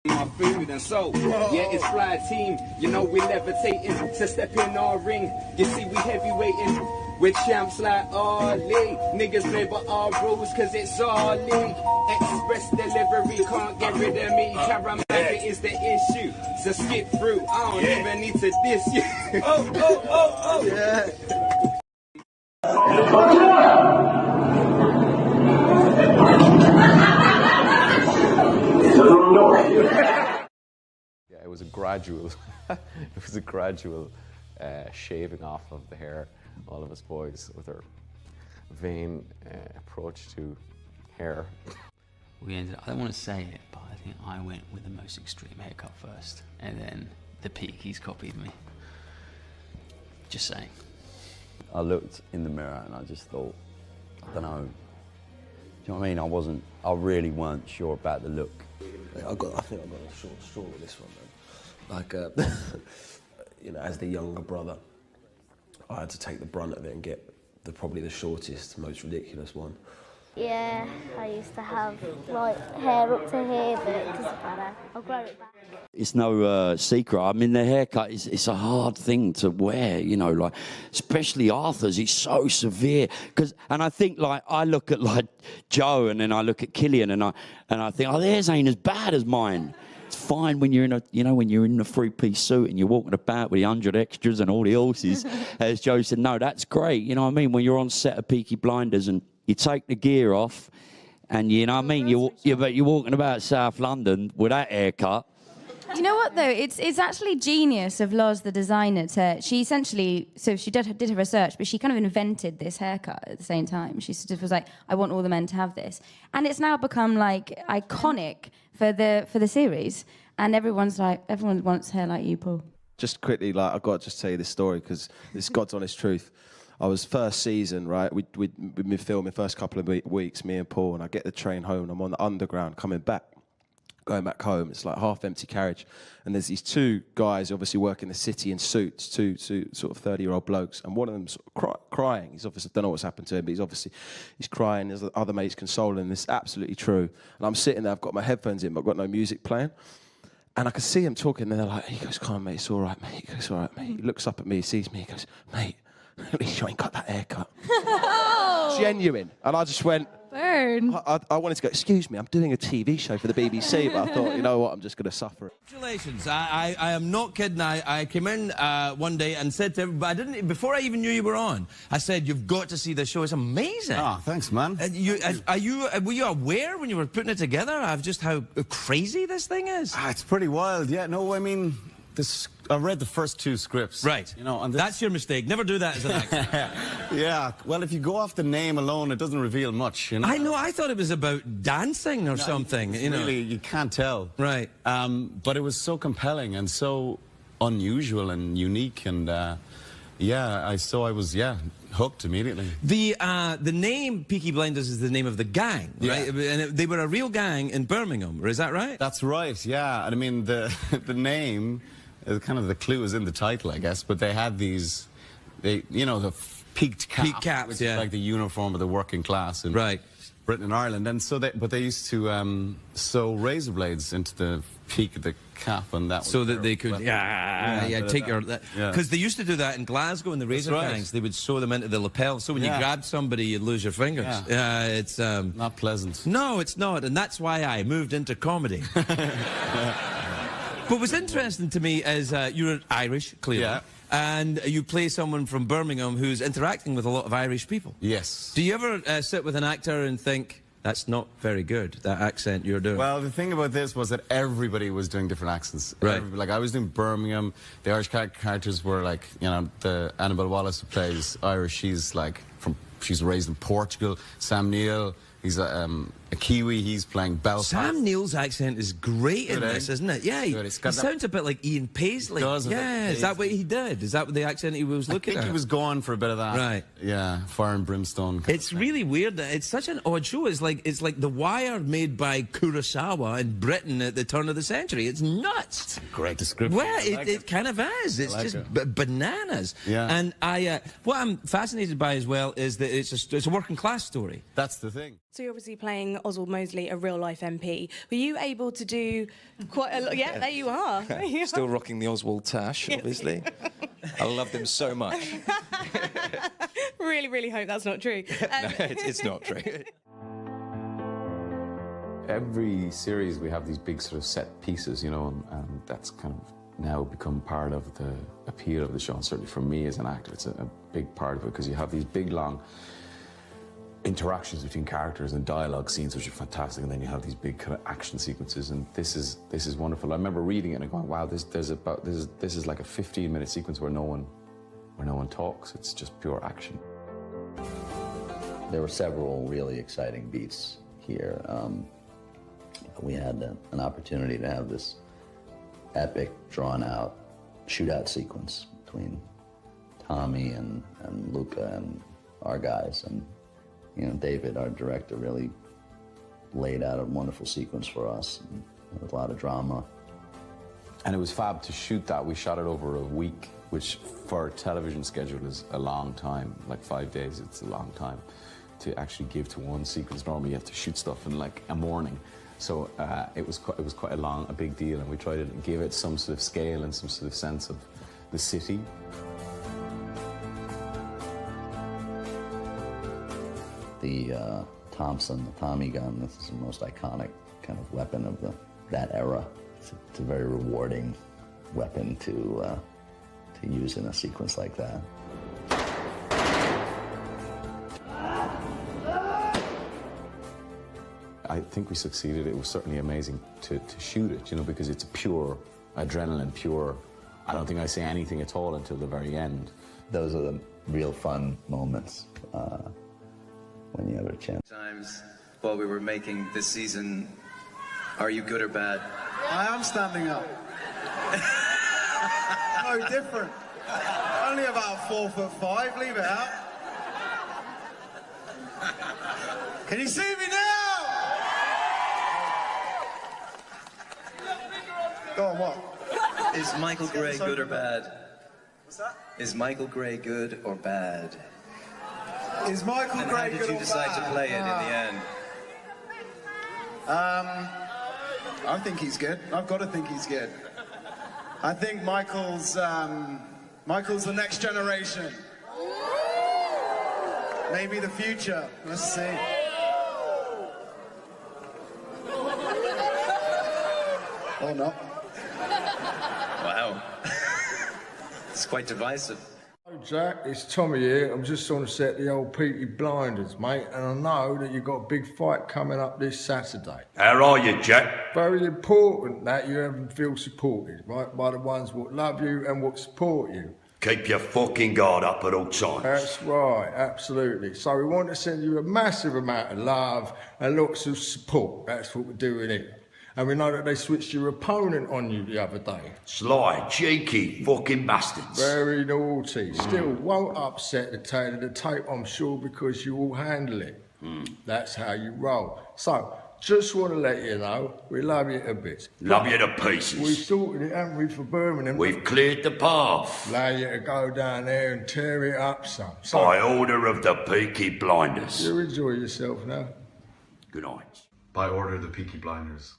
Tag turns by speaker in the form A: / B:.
A: my food and so, yeah, it's fly team. You know we levitating to step in our ring. You see we heavyweighting with champs like Ali. Niggas play by our rules cause it's our league. Express delivery can't get rid of me. Caramel is the issue, so skip through. I don't even need to diss you. Yeah.
B: Yeah, it was a gradual shaving off of the hair, all of us boys, with our vain approach to hair.
C: We ended up, I don't want to say it, but I think I went with the most extreme haircut first, and then the Peakies copied me. Just saying.
D: I looked in the mirror and I just thought, I don't know. Do you know what I mean? I really weren't sure about the look.
E: I think I got a short straw with this one, man. Like, you know, as the younger brother, I had to take the brunt of it and get probably the shortest, most ridiculous one.
F: Yeah, I used to have like hair up to here, but it doesn't matter. I'll grow it back.
D: It's no secret. I mean, the haircut it's a hard thing to wear, you know, like, especially Arthur's. It's so severe. And I think, like, I look at, like, Joe, and then I look at Killian, and I think, oh, theirs ain't as bad as mine. It's fine when you're in a three-piece suit and you're walking about with the 100 extras and all the horses. As Joe said, no, that's great. You know what I mean? When you're on set of Peaky Blinders and you take the gear off, and you know what I mean, you're walking about South London with that haircut.
G: Do you know what, though? It's actually genius of Loz, the designer, she essentially, so she did her research, but she kind of invented this haircut at the same time. She sort of was like, I want all the men to have this. And it's now become, like, iconic for the series. And everyone wants hair like you, Paul.
E: Just quickly, like, I've got to just tell you this story because it's God's honest truth. I was first season, right? We'd been filming first couple of weeks, me and Paul, and I get the train home, and I'm on the underground coming back. Going back home, it's like half-empty carriage, and there's these two guys obviously working the city in suits, two sort of 30-year-old blokes, and one of them's crying. He's obviously, I don't know what's happened to him, but he's crying. There's other mates consoling him. It's absolutely true. And I'm sitting there, I've got my headphones in, but I've got no music playing, and I can see him talking, and they're like, he goes, come on, mate, it's all right, mate. He goes, all right, mate. He looks up at me, he sees me, he goes, mate, at least you ain't got that haircut. Genuine. And I just went,
G: Burn.
E: I wanted to go, excuse me, I'm doing a TV show for the BBC, but I thought, you know what, I'm just going to suffer.
H: Congratulations. I am not kidding. I came in one day and said to everybody, before I even knew you were on, I said, you've got to see this show. It's amazing.
I: Oh, thanks, man.
H: Were you aware when you were putting it together of just how crazy this thing is?
I: It's pretty wild, yeah. No, I mean, I read the first two scripts.
H: Right.
I: You know, and
H: that's your mistake. Never do that as an actor.
I: Yeah. Well, if you go off the name alone, it doesn't reveal much, you know.
H: I know. I thought it was about dancing or something. You know.
I: Really, you can't tell.
H: Right.
I: But it was so compelling and so unusual and unique, and yeah, I was hooked immediately.
H: The name Peaky Blinders is the name of the gang, right? Yeah. And they were a real gang in Birmingham. Is that right?
I: That's right. Yeah. And I mean, the name. Kind of the clue is in the title, I guess, but they had these, the peaked cap,
H: peaked caps,
I: which is like the uniform of the working class in Britain and Ireland, and so they used to sew razor blades into the peak of the cap, and that
H: so that they could take your because they used to do that in Glasgow in the razor gangs. They would sew them into the lapel, so when you grabbed somebody, you'd lose your fingers. It's
I: not pleasant.
H: No, it's not, and that's why I moved into comedy. But what's interesting to me is you're Irish, clearly, and you play someone from Birmingham who's interacting with a lot of Irish people.
I: Yes.
H: Do you ever sit with an actor and think, that's not very good, that accent you're doing?
I: Well, the thing about this was that everybody was doing different accents.
H: Right.
I: Like, I was doing Birmingham. The Irish characters were like, you know, the Annabelle Wallace who plays Irish, she's raised in Portugal. Sam Neill, he's a Kiwi, he's playing Belfast.
H: Sam Neill's accent is great in this, isn't it? Yeah, he sounds a bit like Ian Paisley. Yeah, is that what he did? Is that the accent he was looking at?
I: I think he was going for a bit of that.
H: Right.
I: Yeah, fire and brimstone.
H: It's really weird. It's such an odd show. It's like The Wire made by Kurosawa in Britain at the turn of the century. It's nuts.
I: It's a great description.
H: Well, it kind of is. It's just bananas.
I: Yeah.
H: And what I'm fascinated by as well is that it's a working class story.
I: That's the thing.
J: So you're obviously playing playing Oswald Mosley, a real-life MP, were you able to do quite a lot? Yeah, there you are.
K: Still rocking the Oswald tash, obviously. I loved him so much.
J: Really, really hope that's not true.
K: No, it's not true.
B: Every series we have these big sort of set pieces, you know, and that's kind of now become part of the appeal of the show. And certainly for me as an actor, it's a big part of it, because you have these big, long interactions between characters and dialogue scenes, which are fantastic, and then you have these big kind of action sequences, and this is wonderful. I remember reading it and going, wow, this is like a 15-minute sequence where no one talks. It's just pure action.
L: There were several really exciting beats here. We had an opportunity to have this epic, drawn-out shootout sequence between Tommy and Luca and our guys. And, you know, David, our director, really laid out a wonderful sequence for us, and with a lot of drama.
B: And it was fab to shoot that. We shot it over a week, which for a television schedule is a long time, like 5 days, it's a long time to actually give to one sequence. Normally you have to shoot stuff in like a morning. So it was quite a big deal, and we tried to give it some sort of scale and some sort of sense of the city.
L: The Thompson, the Tommy gun, this is the most iconic kind of weapon of that era. It's a very rewarding weapon to use in a sequence like that.
B: I think we succeeded. It was certainly amazing to shoot it, you know, because it's pure adrenaline, pure. I don't think I say anything at all until the very end.
L: Those are the real fun moments when you have a chance.
M: Times while we were making this season, are you good or bad?
N: I am standing up. No different. Only about 4'5", leave it out. Can you see me now? Go on, what?
M: Is Michael Gray good or bad? What's that? Is Michael Gray good or bad?
N: Is Michael
M: and
N: Gray
M: how did
N: good
M: you
N: or
M: decide
N: bad?
M: to play it in the end?
N: I think he's good. I've got to think he's good. I think Michael's the next generation. Maybe the future. Let's see. Or not.
M: Wow. It's quite divisive.
O: Hello Jack, it's Tommy here. I'm just on the set of the old Peaky Blinders, mate, and I know that you've got a big fight coming up this Saturday.
P: How are you, Jack?
O: Very important that you have feel supported, right, by the ones what love you and what support you.
P: Keep your fucking guard up at all times.
O: That's right, absolutely. So we want to send you a massive amount of love and lots of support. That's what we're doing here. And we know that they switched your opponent on you the other day.
P: Sly, cheeky, fucking bastards.
O: Very naughty. Still, won't upset the tail of the tape, I'm sure, because you will handle it. That's how you roll. So, just want to let you know, we love you a bit.
P: Love you to pieces.
O: We've sorted it, haven't we, for Birmingham?
P: We've cleared the path.
O: Allow you to go down there and tear it up some. So,
P: by order of the Peaky Blinders.
O: You enjoy yourself now.
P: Good night.
Q: By order of the Peaky Blinders.